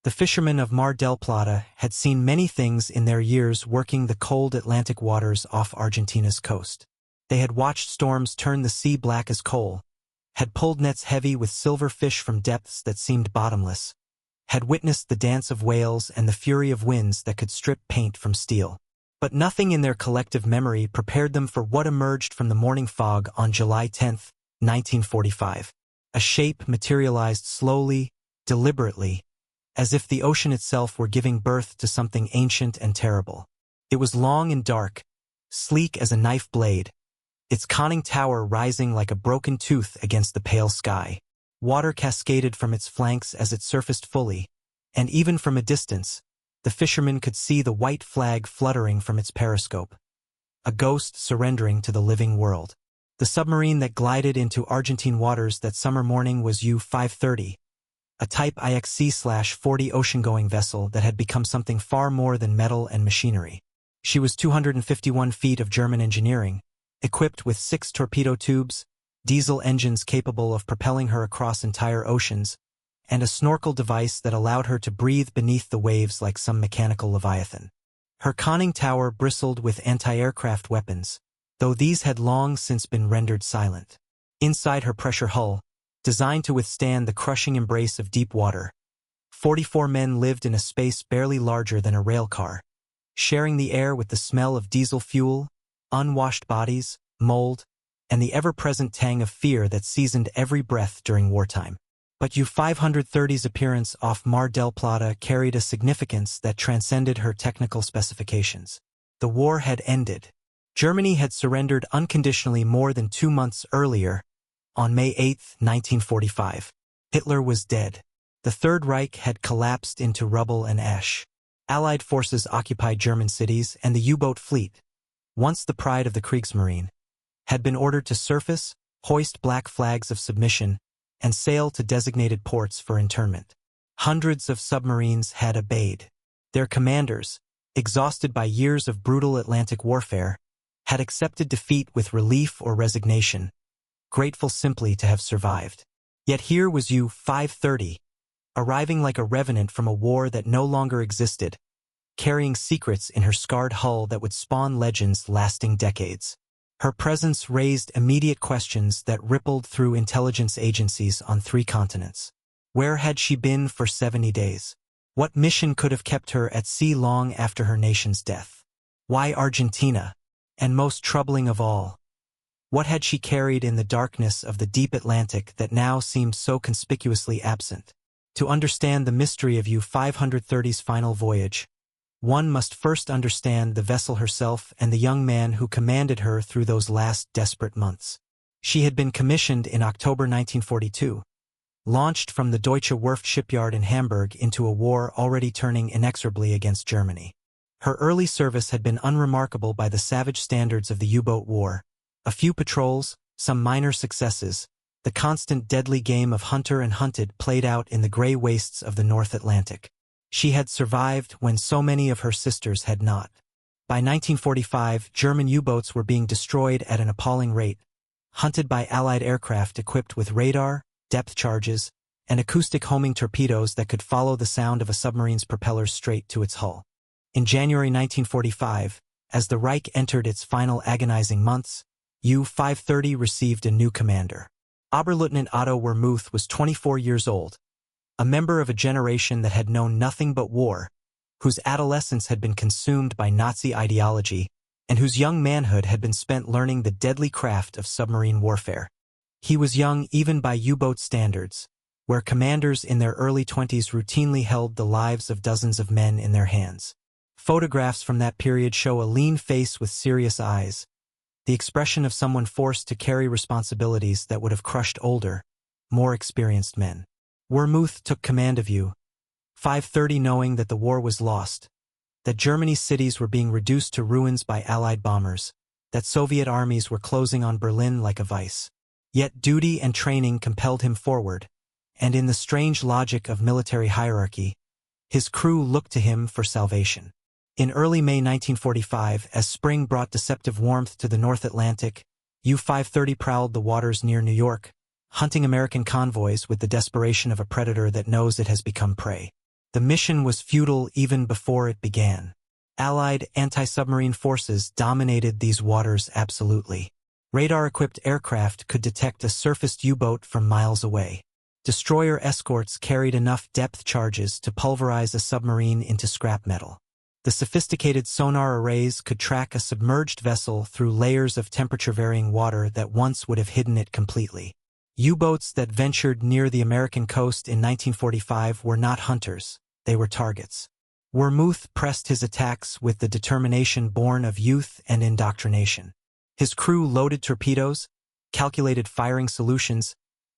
The fishermen of Mar del Plata had seen many things in their years working the cold Atlantic waters off Argentina's coast. They had watched storms turn the sea black as coal, had pulled nets heavy with silver fish from depths that seemed bottomless, had witnessed the dance of whales and the fury of winds that could strip paint from steel. But nothing in their collective memory prepared them for what emerged from the morning fog on July 10, 1945. A shape materialized slowly, deliberately, as if the ocean itself were giving birth to something ancient and terrible. It was long and dark, sleek as a knife blade, its conning tower rising like a broken tooth against the pale sky. Water cascaded from its flanks as it surfaced fully, and even from a distance, the fishermen could see the white flag fluttering from its periscope. A ghost surrendering to the living world. The submarine that glided into Argentine waters that summer morning was U-530, a Type IXC-40 ocean-going vessel that had become something far more than metal and machinery. She was 251 feet of German engineering, equipped with 6 torpedo tubes, diesel engines capable of propelling her across entire oceans, and a snorkel device that allowed her to breathe beneath the waves like some mechanical leviathan. Her conning tower bristled with anti-aircraft weapons, though these had long since been rendered silent. Inside her pressure hull, designed to withstand the crushing embrace of deep water, 44 men lived in a space barely larger than a rail car, sharing the air with the smell of diesel fuel, unwashed bodies, mold, and the ever-present tang of fear that seasoned every breath during wartime. But U-530's appearance off Mar del Plata carried a significance that transcended her technical specifications. The war had ended. Germany had surrendered unconditionally more than 2 months earlier, on May 8, 1945. Hitler was dead. The Third Reich had collapsed into rubble and ash. Allied forces occupied German cities, and the U-boat fleet, once the pride of the Kriegsmarine, had been ordered to surface, hoist black flags of submission, and sail to designated ports for internment. Hundreds of submarines had obeyed. Their commanders, exhausted by years of brutal Atlantic warfare, had accepted defeat with relief or resignation, grateful simply to have survived. Yet here was U-530, arriving like a revenant from a war that no longer existed, carrying secrets in her scarred hull that would spawn legends lasting decades. Her presence raised immediate questions that rippled through intelligence agencies on 3 continents. Where had she been for 70 days? What mission could have kept her at sea long after her nation's death? Why Argentina? And most troubling of all, what had she carried in the darkness of the deep Atlantic that now seemed so conspicuously absent? To understand the mystery of U-530's final voyage, one must first understand the vessel herself and the young man who commanded her through those last desperate months. She had been commissioned in October 1942, launched from the Deutsche Werft shipyard in Hamburg into a war already turning inexorably against Germany. Her early service had been unremarkable by the savage standards of the U-boat war. A few patrols, some minor successes, the constant deadly game of hunter and hunted played out in the gray wastes of the North Atlantic. She had survived when so many of her sisters had not. By 1945, German U-boats were being destroyed at an appalling rate, hunted by Allied aircraft equipped with radar, depth charges, and acoustic homing torpedoes that could follow the sound of a submarine's propellers straight to its hull. In January 1945, as the Reich entered its final agonizing months, U-530 received a new commander. Oberleutnant Otto Wermuth was 24 years old, a member of a generation that had known nothing but war, whose adolescence had been consumed by Nazi ideology, and whose young manhood had been spent learning the deadly craft of submarine warfare. He was young even by U-boat standards, where commanders in their early 20s routinely held the lives of dozens of men in their hands. Photographs from that period show a lean face with serious eyes, the expression of someone forced to carry responsibilities that would have crushed older, more experienced men. Wermuth took command of U-530 knowing that the war was lost, that Germany's cities were being reduced to ruins by Allied bombers, that Soviet armies were closing on Berlin like a vice. Yet duty and training compelled him forward, and in the strange logic of military hierarchy, his crew looked to him for salvation. In early May 1945, as spring brought deceptive warmth to the North Atlantic, U-530 prowled the waters near New York, hunting American convoys with the desperation of a predator that knows it has become prey. The mission was futile even before it began. Allied anti-submarine forces dominated these waters absolutely. Radar-equipped aircraft could detect a surfaced U-boat from miles away. Destroyer escorts carried enough depth charges to pulverize a submarine into scrap metal. The sophisticated sonar arrays could track a submerged vessel through layers of temperature-varying water that once would have hidden it completely. U-boats that ventured near the American coast in 1945 were not hunters, they were targets. Wermuth pressed his attacks with the determination born of youth and indoctrination. His crew loaded torpedoes, calculated firing solutions,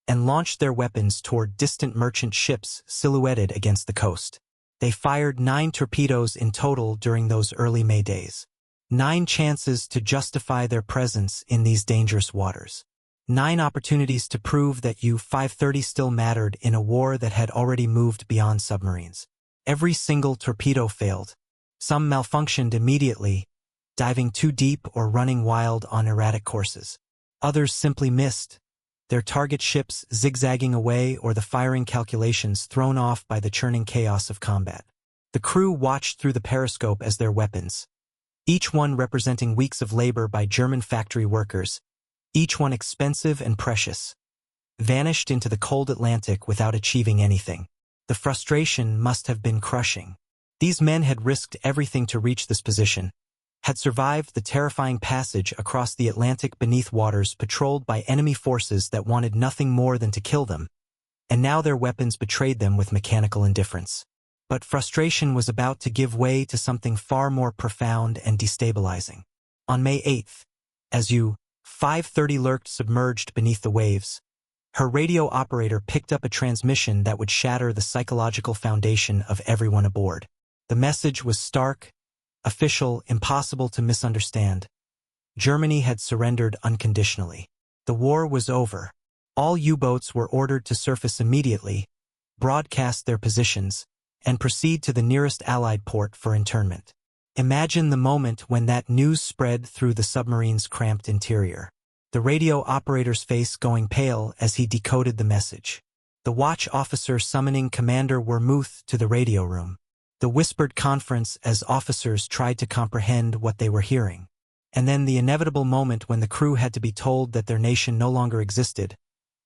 and launched their weapons toward distant merchant ships silhouetted against the coast. They fired 9 torpedoes in total during those early May days. 9 chances to justify their presence in these dangerous waters. 9 opportunities to prove that U-530 still mattered in a war that had already moved beyond submarines. Every single torpedo failed. Some malfunctioned immediately, diving too deep or running wild on erratic courses. Others simply missed, their target ships zigzagging away or the firing calculations thrown off by the churning chaos of combat. The crew watched through the periscope as their weapons, each one representing weeks of labor by German factory workers, each one expensive and precious, vanished into the cold Atlantic without achieving anything. The frustration must have been crushing. These men had risked everything to reach this position, had survived the terrifying passage across the Atlantic beneath waters patrolled by enemy forces that wanted nothing more than to kill them, and now their weapons betrayed them with mechanical indifference. But frustration was about to give way to something far more profound and destabilizing. On May 8th, as U-530 lurked submerged beneath the waves, her radio operator picked up a transmission that would shatter the psychological foundation of everyone aboard. The message was stark, official, impossible to misunderstand. Germany had surrendered unconditionally. The war was over. All U-boats were ordered to surface immediately, broadcast their positions, and proceed to the nearest Allied port for internment. Imagine the moment when that news spread through the submarine's cramped interior. The radio operator's face going pale as he decoded the message. The watch officer summoning Commander Wermuth to the radio room. The whispered conference as officers tried to comprehend what they were hearing. And then the inevitable moment when the crew had to be told that their nation no longer existed,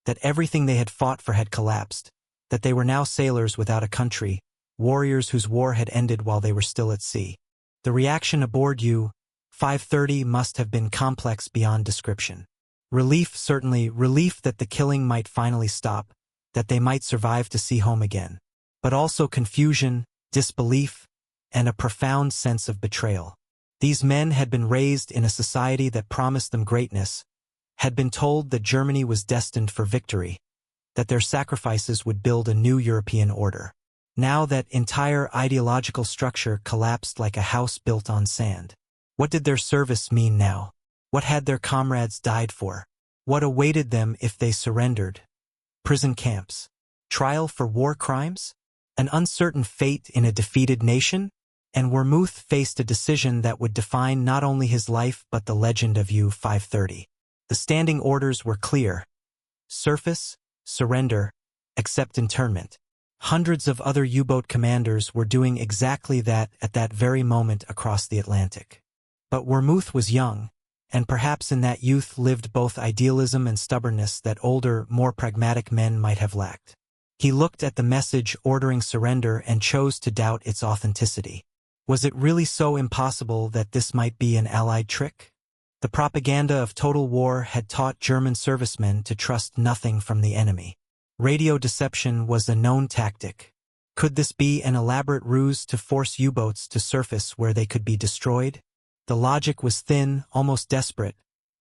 that everything they had fought for had collapsed, that they were now sailors without a country, warriors whose war had ended while they were still at sea. The reaction aboard U-530 must have been complex beyond description. Relief, certainly, relief that the killing might finally stop, that they might survive to see home again. But also confusion, disbelief, and a profound sense of betrayal. These men had been raised in a society that promised them greatness, had been told that Germany was destined for victory, that their sacrifices would build a new European order. Now that entire ideological structure collapsed like a house built on sand. What did their service mean now? What had their comrades died for? What awaited them if they surrendered? Prison camps? Trial for war crimes? An uncertain fate in a defeated nation? And Wermuth faced a decision that would define not only his life but the legend of U-530. The standing orders were clear. Surface, surrender, accept internment. Hundreds of other U-boat commanders were doing exactly that at that very moment across the Atlantic. But Wermuth was young, and perhaps in that youth lived both idealism and stubbornness that older, more pragmatic men might have lacked. He looked at the message ordering surrender and chose to doubt its authenticity. Was it really so impossible that this might be an Allied trick? The propaganda of total war had taught German servicemen to trust nothing from the enemy. Radio deception was a known tactic. Could this be an elaborate ruse to force U-boats to surface where they could be destroyed? The logic was thin, almost desperate,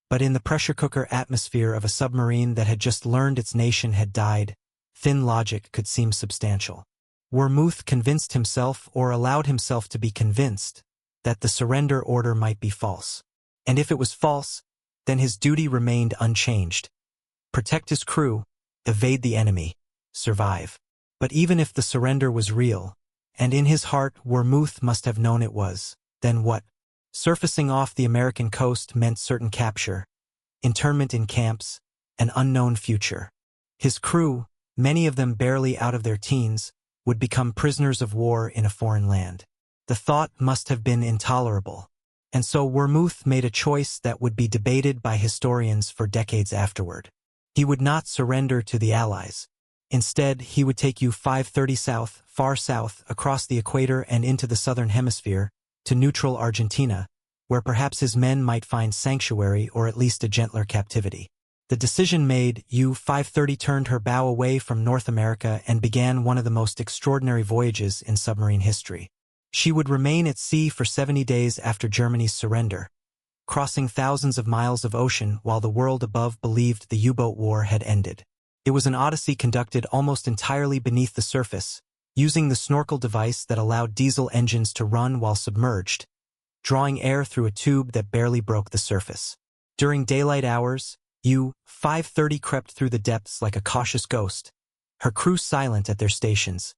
but in the pressure cooker atmosphere of a submarine that had just learned its nation had died, thin logic could seem substantial. Wermuth convinced himself, or allowed himself to be convinced, that the surrender order might be false. And if it was false, then his duty remained unchanged. Protect his crew, evade the enemy, survive. But even if the surrender was real, and in his heart Wermuth must have known it was, then what? Surfacing off the American coast meant certain capture, internment in camps, an unknown future. His crew, many of them barely out of their teens, would become prisoners of war in a foreign land. The thought must have been intolerable, and so Wermuth made a choice that would be debated by historians for decades afterward. He would not surrender to the Allies. Instead, he would take U-530 south, far south, across the equator and into the southern hemisphere, to neutral Argentina, where perhaps his men might find sanctuary or at least a gentler captivity. The decision made, U-530 turned her bow away from North America and began one of the most extraordinary voyages in submarine history. She would remain at sea for 70 days after Germany's surrender, crossing thousands of miles of ocean while the world above believed the U-boat war had ended. It was an odyssey conducted almost entirely beneath the surface, using the snorkel device that allowed diesel engines to run while submerged, drawing air through a tube that barely broke the surface. During daylight hours, U-530 crept through the depths like a cautious ghost, her crew silent at their stations,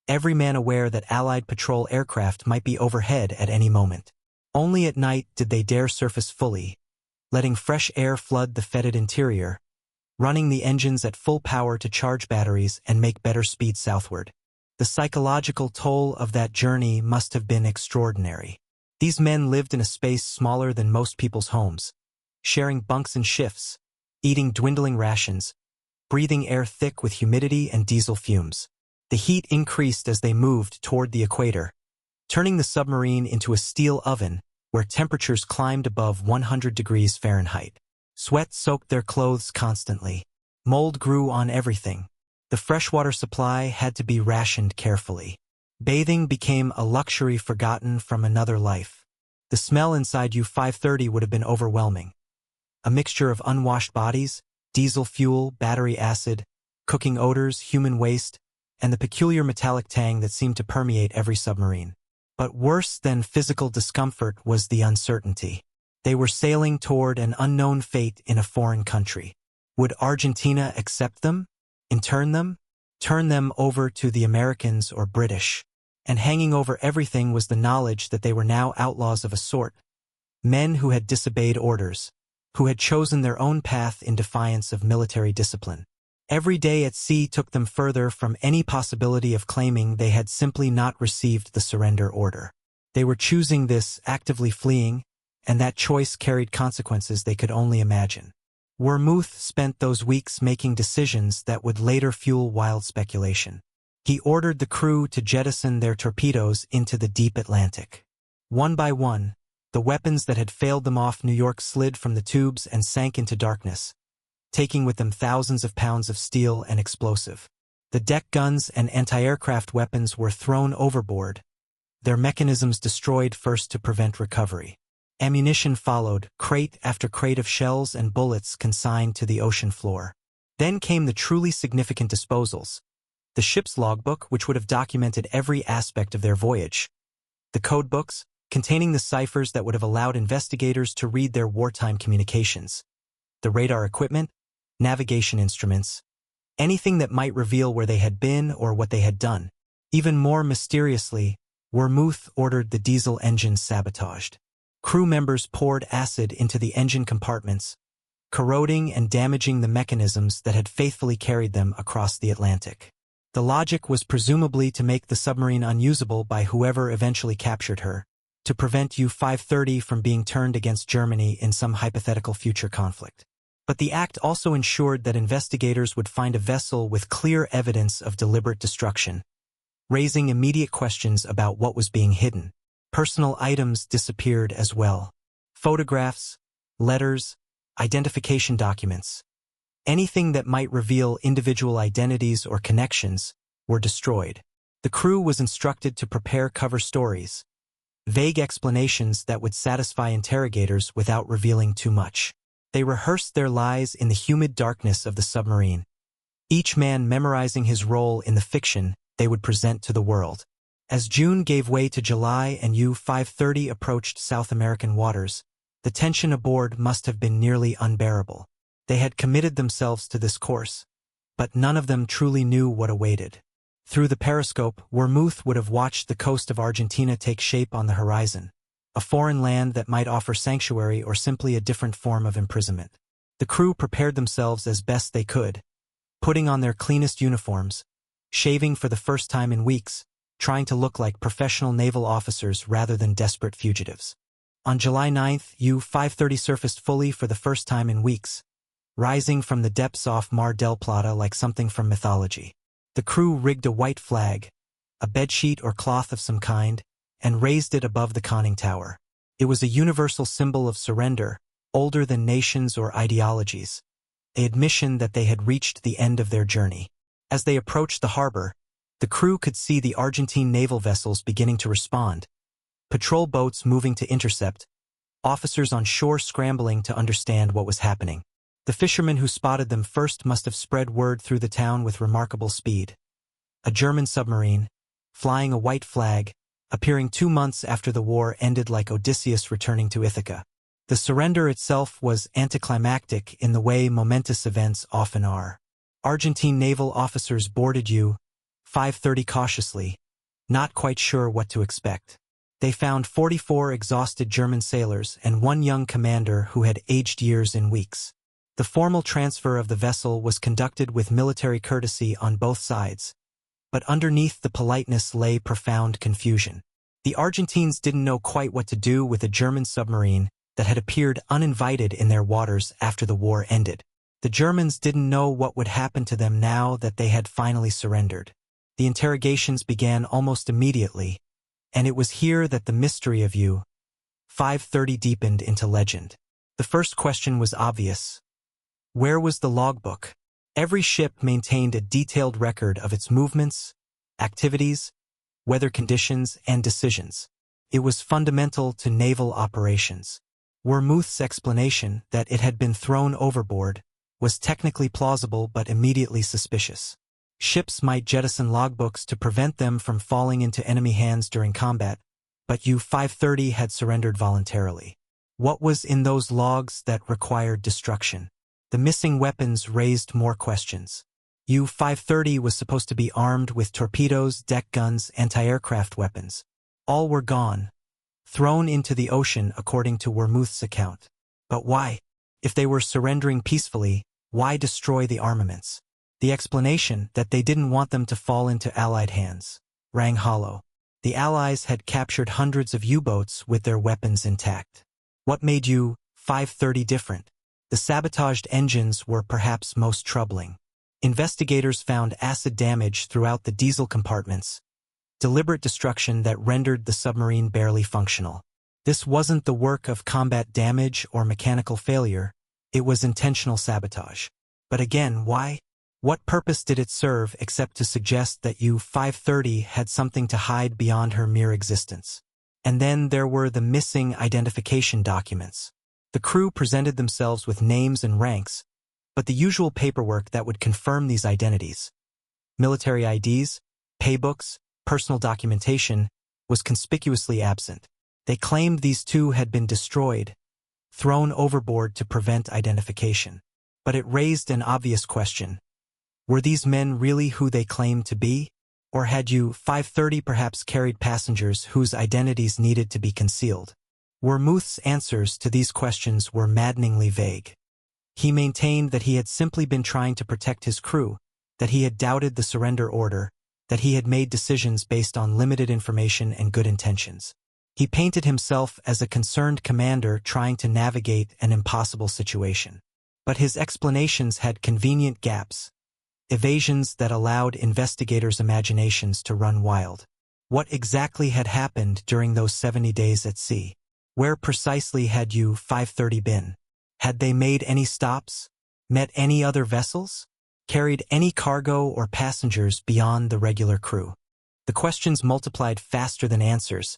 every man aware that Allied patrol aircraft might be overhead at any moment. Only at night did they dare surface fully, letting fresh air flood the fetid interior, running the engines at full power to charge batteries and make better speed southward. The psychological toll of that journey must have been extraordinary. These men lived in a space smaller than most people's homes, sharing bunks and shifts, eating dwindling rations, breathing air thick with humidity and diesel fumes. The heat increased as they moved toward the equator, turning the submarine into a steel oven where temperatures climbed above 100 degrees Fahrenheit. Sweat soaked their clothes constantly. Mold grew on everything. The freshwater supply had to be rationed carefully. Bathing became a luxury forgotten from another life. The smell inside U-530 would have been overwhelming. A mixture of unwashed bodies, diesel fuel, battery acid, cooking odors, human waste, and the peculiar metallic tang that seemed to permeate every submarine. But worse than physical discomfort was the uncertainty. They were sailing toward an unknown fate in a foreign country. Would Argentina accept them? Intern them? Turn them over to the Americans or British? And hanging over everything was the knowledge that they were now outlaws of a sort, men who had disobeyed orders, who had chosen their own path in defiance of military discipline. Every day at sea took them further from any possibility of claiming they had simply not received the surrender order. They were choosing this, actively fleeing, and that choice carried consequences they could only imagine. Wermuth spent those weeks making decisions that would later fuel wild speculation. He ordered the crew to jettison their torpedoes into the deep Atlantic. One by one, the weapons that had failed them off New York slid from the tubes and sank into darkness, taking with them thousands of pounds of steel and explosive. The deck guns and anti-aircraft weapons were thrown overboard, their mechanisms destroyed first to prevent recovery. Ammunition followed, crate after crate of shells and bullets consigned to the ocean floor. Then came the truly significant disposals. The ship's logbook, which would have documented every aspect of their voyage. The codebooks, containing the ciphers that would have allowed investigators to read their wartime communications. The radar equipment, navigation instruments, anything that might reveal where they had been or what they had done. Even more mysteriously, Wermuth ordered the diesel engines sabotaged. Crew members poured acid into the engine compartments, corroding and damaging the mechanisms that had faithfully carried them across the Atlantic. The logic was presumably to make the submarine unusable by whoever eventually captured her, to prevent U-530 from being turned against Germany in some hypothetical future conflict. But the act also ensured that investigators would find a vessel with clear evidence of deliberate destruction, raising immediate questions about what was being hidden. Personal items disappeared as well. Photographs, letters, identification documents, anything that might reveal individual identities or connections, were destroyed. The crew was instructed to prepare cover stories, vague explanations that would satisfy interrogators without revealing too much. They rehearsed their lies in the humid darkness of the submarine, each man memorizing his role in the fiction they would present to the world. As June gave way to July and U-530 approached South American waters, the tension aboard must have been nearly unbearable. They had committed themselves to this course, but none of them truly knew what awaited. Through the periscope, Wermuth would have watched the coast of Argentina take shape on the horizon, a foreign land that might offer sanctuary or simply a different form of imprisonment. The crew prepared themselves as best they could, putting on their cleanest uniforms, shaving for the first time in weeks, trying to look like professional naval officers rather than desperate fugitives. On July 9th, U-530 surfaced fully for the first time in weeks, rising from the depths off Mar del Plata like something from mythology. The crew rigged a white flag, a bedsheet or cloth of some kind, and raised it above the conning tower. It was a universal symbol of surrender, older than nations or ideologies, an admission that they had reached the end of their journey. As they approached the harbor, the crew could see the Argentine naval vessels beginning to respond, patrol boats moving to intercept, officers on shore scrambling to understand what was happening. The fishermen who spotted them first must have spread word through the town with remarkable speed. A German submarine, flying a white flag, appearing 2 months after the war ended like Odysseus returning to Ithaca. The surrender itself was anticlimactic in the way momentous events often are. Argentine naval officers boarded U-530 cautiously, not quite sure what to expect. They found 44 exhausted German sailors and 1 young commander who had aged years in weeks. The formal transfer of the vessel was conducted with military courtesy on both sides, but underneath the politeness lay profound confusion. The Argentines didn't know quite what to do with a German submarine that had appeared uninvited in their waters after the war ended. The Germans didn't know what would happen to them now that they had finally surrendered. The interrogations began almost immediately, and it was here that the mystery of U-530 deepened into legend. The first question was obvious. Where was the logbook? Every ship maintained a detailed record of its movements, activities, weather conditions, and decisions. It was fundamental to naval operations. Wermuth's explanation that it had been thrown overboard was technically plausible but immediately suspicious. Ships might jettison logbooks to prevent them from falling into enemy hands during combat, but U-530 had surrendered voluntarily. What was in those logs that required destruction? The missing weapons raised more questions. U-530 was supposed to be armed with torpedoes, deck guns, anti-aircraft weapons. All were gone, thrown into the ocean according to Wermuth's account. But why? If they were surrendering peacefully, why destroy the armaments? The explanation that they didn't want them to fall into Allied hands rang hollow. The Allies had captured hundreds of U-boats with their weapons intact. What made U-530 different? The sabotaged engines were perhaps most troubling. Investigators found acid damage throughout the diesel compartments, deliberate destruction that rendered the submarine barely functional. This wasn't the work of combat damage or mechanical failure, it was intentional sabotage. But again, why? What purpose did it serve except to suggest that U-530 had something to hide beyond her mere existence? And then there were the missing identification documents. The crew presented themselves with names and ranks, but the usual paperwork that would confirm these identities, military IDs, paybooks, personal documentation, was conspicuously absent. They claimed these too had been destroyed, thrown overboard to prevent identification. But it raised an obvious question. Were these men really who they claimed to be? Or had U-530 perhaps carried passengers whose identities needed to be concealed? Wermuth's answers to these questions were maddeningly vague. He maintained that he had simply been trying to protect his crew, that he had doubted the surrender order, that he had made decisions based on limited information and good intentions. He painted himself as a concerned commander trying to navigate an impossible situation. But his explanations had convenient gaps, evasions that allowed investigators' imaginations to run wild. What exactly had happened during those 70 days at sea? Where precisely had U-530 been? Had they made any stops? Met any other vessels? Carried any cargo or passengers beyond the regular crew? The questions multiplied faster than answers,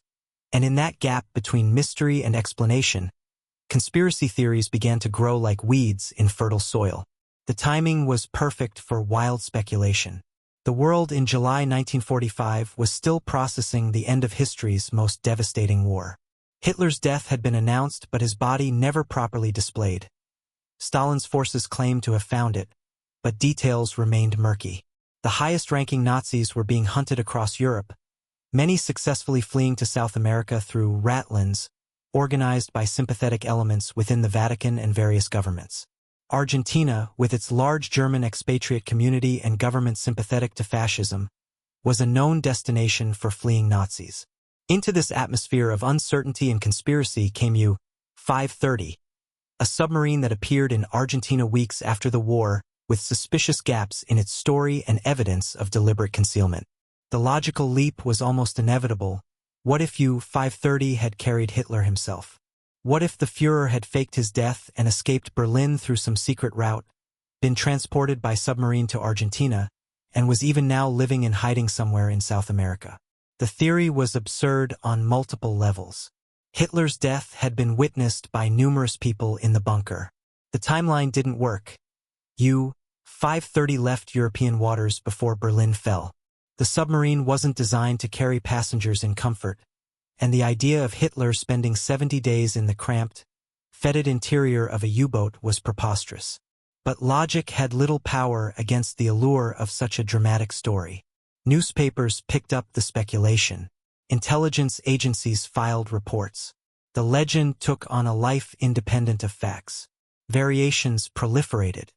and in that gap between mystery and explanation, conspiracy theories began to grow like weeds in fertile soil. The timing was perfect for wild speculation. The world in July 1945 was still processing the end of history's most devastating war. Hitler's death had been announced, but his body never properly displayed. Stalin's forces claimed to have found it, but details remained murky. The highest-ranking Nazis were being hunted across Europe, many successfully fleeing to South America through ratlins, organized by sympathetic elements within the Vatican and various governments. Argentina, with its large German expatriate community and government sympathetic to fascism, was a known destination for fleeing Nazis. Into this atmosphere of uncertainty and conspiracy came U-530, a submarine that appeared in Argentina weeks after the war, with suspicious gaps in its story and evidence of deliberate concealment. The logical leap was almost inevitable. What if U-530 had carried Hitler himself? What if the Führer had faked his death and escaped Berlin through some secret route, been transported by submarine to Argentina, and was even now living in hiding somewhere in South America? The theory was absurd on multiple levels. Hitler's death had been witnessed by numerous people in the bunker. The timeline didn't work. U-530 left European waters before Berlin fell. The submarine wasn't designed to carry passengers in comfort, and the idea of Hitler spending 70 days in the cramped, fetid interior of a U-boat was preposterous. But logic had little power against the allure of such a dramatic story. Newspapers picked up the speculation. Intelligence agencies filed reports. The legend took on a life independent of facts. Variations proliferated.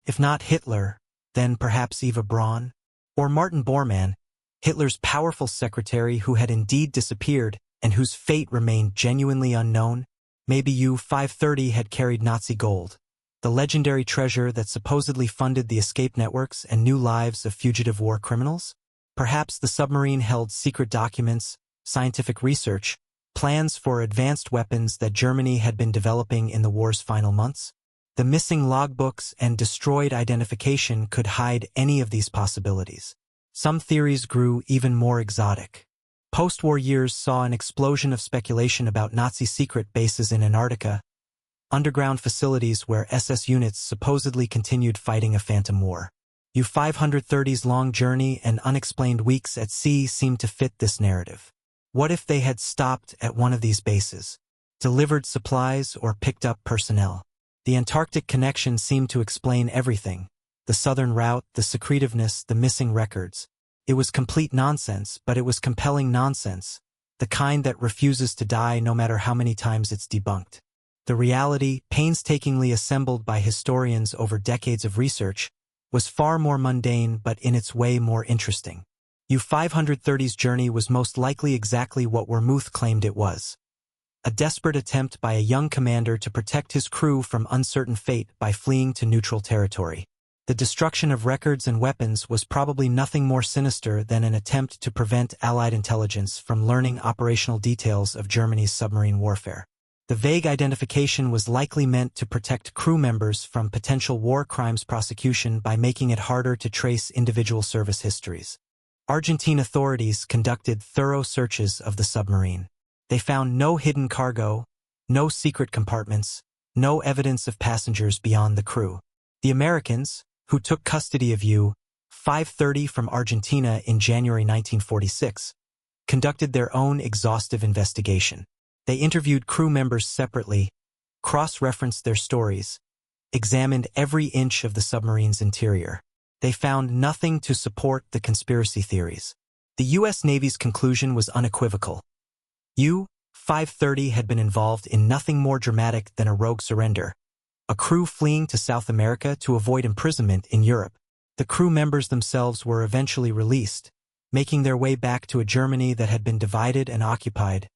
If not Hitler, then perhaps Eva Braun? Or Martin Bormann, Hitler's powerful secretary who had indeed disappeared and whose fate remained genuinely unknown? Maybe U-530 had carried Nazi gold, the legendary treasure that supposedly funded the escape networks and new lives of fugitive war criminals? Perhaps the submarine held secret documents, scientific research, plans for advanced weapons that Germany had been developing in the war's final months? The missing logbooks and destroyed identification could hide any of these possibilities. Some theories grew even more exotic. Post-war years saw an explosion of speculation about Nazi secret bases in Antarctica, underground facilities where SS units supposedly continued fighting a phantom war. U-530's long journey and unexplained weeks at sea seemed to fit this narrative. What if they had stopped at one of these bases, delivered supplies, or picked up personnel? The Antarctic connection seemed to explain everything. The southern route, the secretiveness, the missing records. It was complete nonsense, but it was compelling nonsense, the kind that refuses to die no matter how many times it's debunked. The reality, painstakingly assembled by historians over decades of research, was far more mundane but in its way more interesting. U-530's journey was most likely exactly what Wermuth claimed it was. A desperate attempt by a young commander to protect his crew from uncertain fate by fleeing to neutral territory. The destruction of records and weapons was probably nothing more sinister than an attempt to prevent Allied intelligence from learning operational details of Germany's submarine warfare. The vague identification was likely meant to protect crew members from potential war crimes prosecution by making it harder to trace individual service histories. Argentine authorities conducted thorough searches of the submarine. They found no hidden cargo, no secret compartments, no evidence of passengers beyond the crew. The Americans, who took custody of U-530 from Argentina in January 1946, conducted their own exhaustive investigation. They interviewed crew members separately, cross-referenced their stories, examined every inch of the submarine's interior. They found nothing to support the conspiracy theories. The U.S. Navy's conclusion was unequivocal. U-530 had been involved in nothing more dramatic than a rogue surrender, a crew fleeing to South America to avoid imprisonment in Europe. The crew members themselves were eventually released, making their way back to a Germany that had been divided and occupied,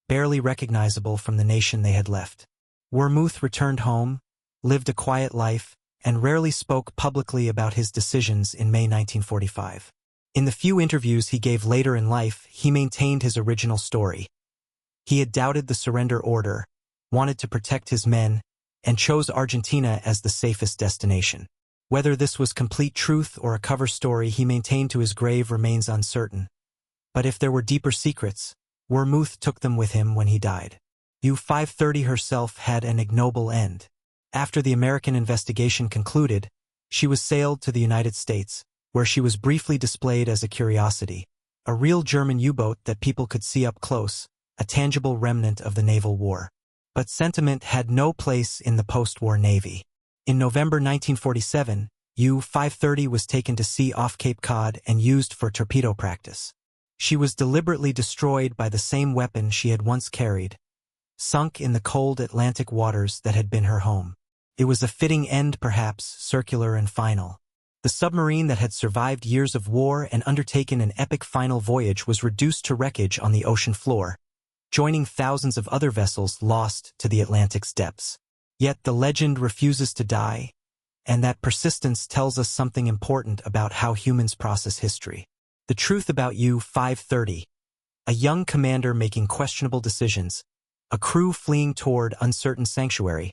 barely recognizable from the nation they had left. Wermuth returned home, lived a quiet life, and rarely spoke publicly about his decisions in May 1945. In the few interviews he gave later in life, he maintained his original story. He had doubted the surrender order, wanted to protect his men, and chose Argentina as the safest destination. Whether this was complete truth or a cover story he maintained to his grave remains uncertain. But if there were deeper secrets, Wermuth took them with him when he died. U-530 herself had an ignoble end. After the American investigation concluded, she was sailed to the United States, where she was briefly displayed as a curiosity, a real German U-boat that people could see up close, a tangible remnant of the naval war. But sentiment had no place in the post-war Navy. In November 1947, U-530 was taken to sea off Cape Cod and used for torpedo practice. She was deliberately destroyed by the same weapon she had once carried, sunk in the cold Atlantic waters that had been her home. It was a fitting end, perhaps, circular and final. The submarine that had survived years of war and undertaken an epic final voyage was reduced to wreckage on the ocean floor, joining thousands of other vessels lost to the Atlantic's depths. Yet the legend refuses to die, and that persistence tells us something important about how humans process history. The truth about U-530, a young commander making questionable decisions, a crew fleeing toward uncertain sanctuary,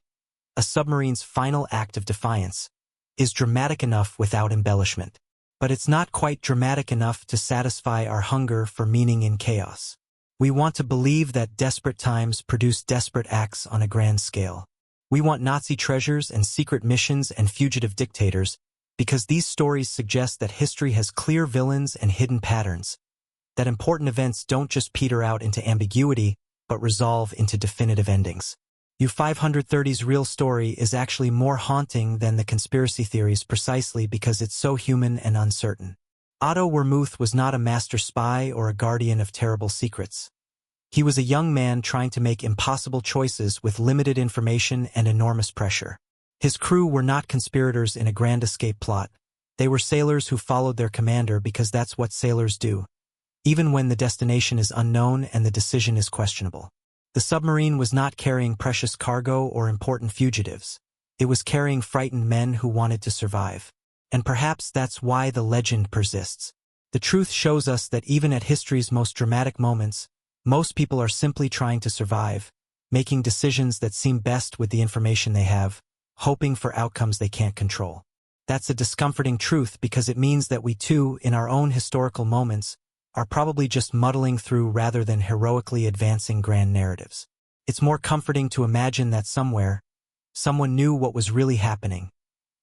a submarine's final act of defiance, is dramatic enough without embellishment. But it's not quite dramatic enough to satisfy our hunger for meaning in chaos. We want to believe that desperate times produce desperate acts on a grand scale. We want Nazi treasures and secret missions and fugitive dictators, because these stories suggest that history has clear villains and hidden patterns, that important events don't just peter out into ambiguity, but resolve into definitive endings. U-530's real story is actually more haunting than the conspiracy theories precisely because it's so human and uncertain. Otto Wermuth was not a master spy or a guardian of terrible secrets. He was a young man trying to make impossible choices with limited information and enormous pressure. His crew were not conspirators in a grand escape plot. They were sailors who followed their commander because that's what sailors do, even when the destination is unknown and the decision is questionable. The submarine was not carrying precious cargo or important fugitives. It was carrying frightened men who wanted to survive. And perhaps that's why the legend persists. The truth shows us that even at history's most dramatic moments, most people are simply trying to survive, making decisions that seem best with the information they have, hoping for outcomes they can't control. That's a discomforting truth because it means that we too, in our own historical moments, are probably just muddling through rather than heroically advancing grand narratives. It's more comforting to imagine that somewhere, someone knew what was really happening,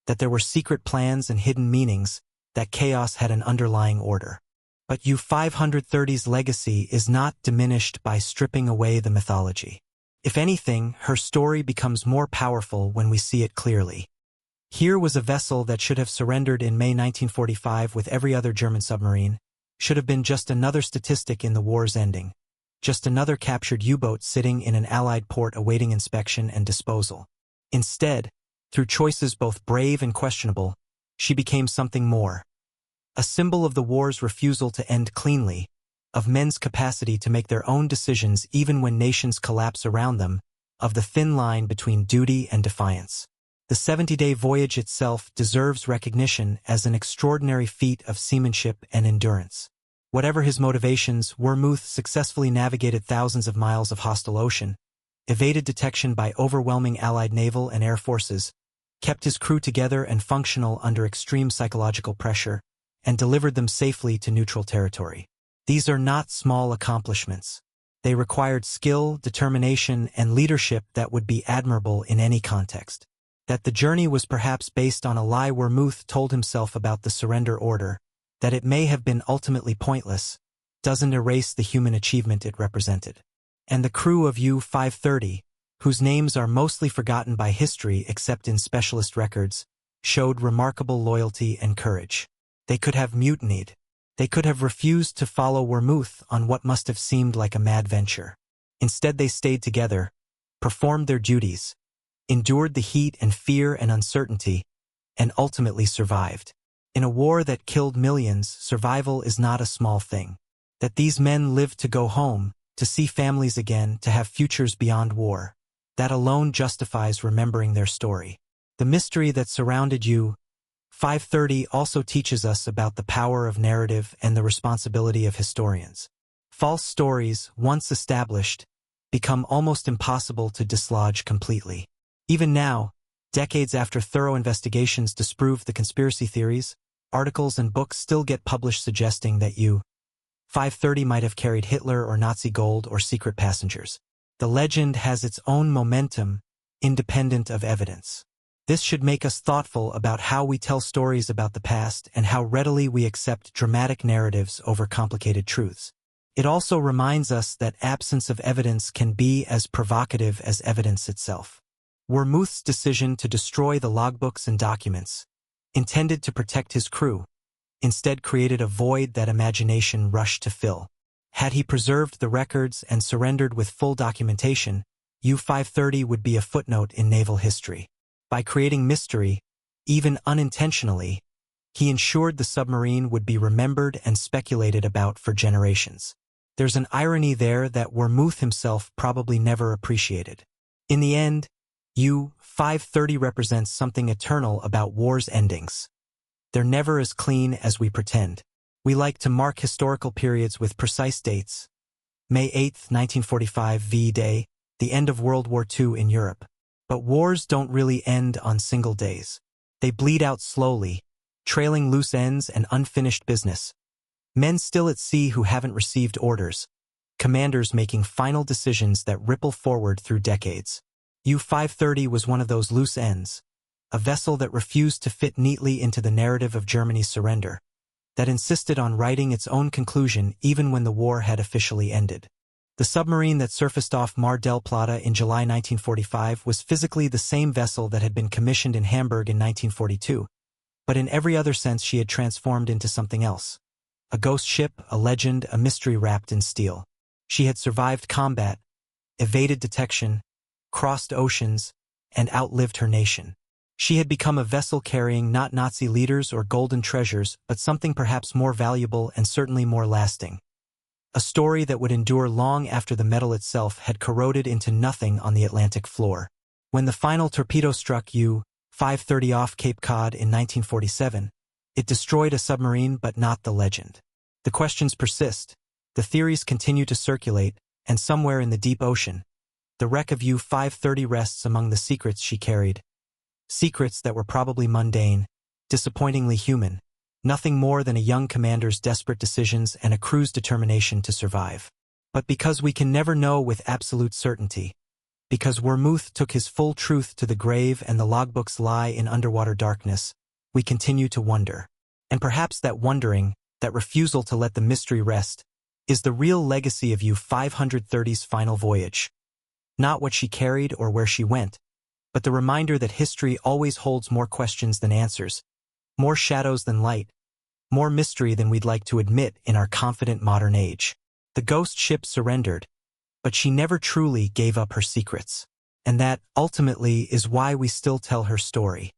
that there were secret plans and hidden meanings, that chaos had an underlying order. But U-530's legacy is not diminished by stripping away the mythology. If anything, her story becomes more powerful when we see it clearly. Here was a vessel that should have surrendered in May 1945 with every other German submarine, should have been just another statistic in the war's ending, just another captured U-boat sitting in an Allied port awaiting inspection and disposal. Instead, through choices both brave and questionable, she became something more. A symbol of the war's refusal to end cleanly, of men's capacity to make their own decisions even when nations collapse around them, of the thin line between duty and defiance. The 70-day voyage itself deserves recognition as an extraordinary feat of seamanship and endurance. Whatever his motivations, Wermuth successfully navigated thousands of miles of hostile ocean, evaded detection by overwhelming Allied naval and air forces, kept his crew together and functional under extreme psychological pressure, and delivered them safely to neutral territory. These are not small accomplishments. They required skill, determination, and leadership that would be admirable in any context. That the journey was perhaps based on a lie Wermuth told himself about the surrender order, that it may have been ultimately pointless, doesn't erase the human achievement it represented. And the crew of U-530, whose names are mostly forgotten by history except in specialist records, showed remarkable loyalty and courage. They could have mutinied. They could have refused to follow Wermuth on what must have seemed like a mad venture. Instead they stayed together, performed their duties, endured the heat and fear and uncertainty, and ultimately survived. In a war that killed millions, survival is not a small thing. That these men lived to go home, to see families again, to have futures beyond war, that alone justifies remembering their story. The mystery that surrounded U-530 also teaches us about the power of narrative and the responsibility of historians. False stories, once established, become almost impossible to dislodge completely. Even now, decades after thorough investigations disprove the conspiracy theories, articles and books still get published suggesting that U-530 might have carried Hitler or Nazi gold or secret passengers. The legend has its own momentum, independent of evidence. This should make us thoughtful about how we tell stories about the past and how readily we accept dramatic narratives over complicated truths. It also reminds us that absence of evidence can be as provocative as evidence itself. Wermuth's decision to destroy the logbooks and documents, intended to protect his crew, instead created a void that imagination rushed to fill. Had he preserved the records and surrendered with full documentation, U-530 would be a footnote in naval history. By creating mystery, even unintentionally, he ensured the submarine would be remembered and speculated about for generations. There's an irony there that Wermuth himself probably never appreciated. In the end, U-530 represents something eternal about war's endings. They're never as clean as we pretend. We like to mark historical periods with precise dates. May 8, 1945 V-Day, the end of World War II in Europe. But wars don't really end on single days. They bleed out slowly, trailing loose ends and unfinished business. Men still at sea who haven't received orders. Commanders making final decisions that ripple forward through decades. U-530 was one of those loose ends, a vessel that refused to fit neatly into the narrative of Germany's surrender, that insisted on writing its own conclusion even when the war had officially ended. The submarine that surfaced off Mar del Plata in July 1945 was physically the same vessel that had been commissioned in Hamburg in 1942, but in every other sense she had transformed into something else. A ghost ship, a legend, a mystery wrapped in steel. She had survived combat, evaded detection, crossed oceans, and outlived her nation. She had become a vessel carrying not Nazi leaders or golden treasures, but something perhaps more valuable and certainly more lasting. A story that would endure long after the metal itself had corroded into nothing on the Atlantic floor. When the final torpedo struck U-530 off Cape Cod in 1947, it destroyed a submarine but not the legend. The questions persist, the theories continue to circulate, and somewhere in the deep ocean, the wreck of U-530 rests among the secrets she carried. Secrets that were probably mundane, disappointingly human, nothing more than a young commander's desperate decisions and a crew's determination to survive. But because we can never know with absolute certainty, because Wermuth took his full truth to the grave and the logbooks lie in underwater darkness, we continue to wonder. And perhaps that wondering, that refusal to let the mystery rest, is the real legacy of U-530's final voyage. Not what she carried or where she went, but the reminder that history always holds more questions than answers, more shadows than light, more mystery than we'd like to admit in our confident modern age. The ghost ship surrendered, but she never truly gave up her secrets. And that, ultimately, is why we still tell her story.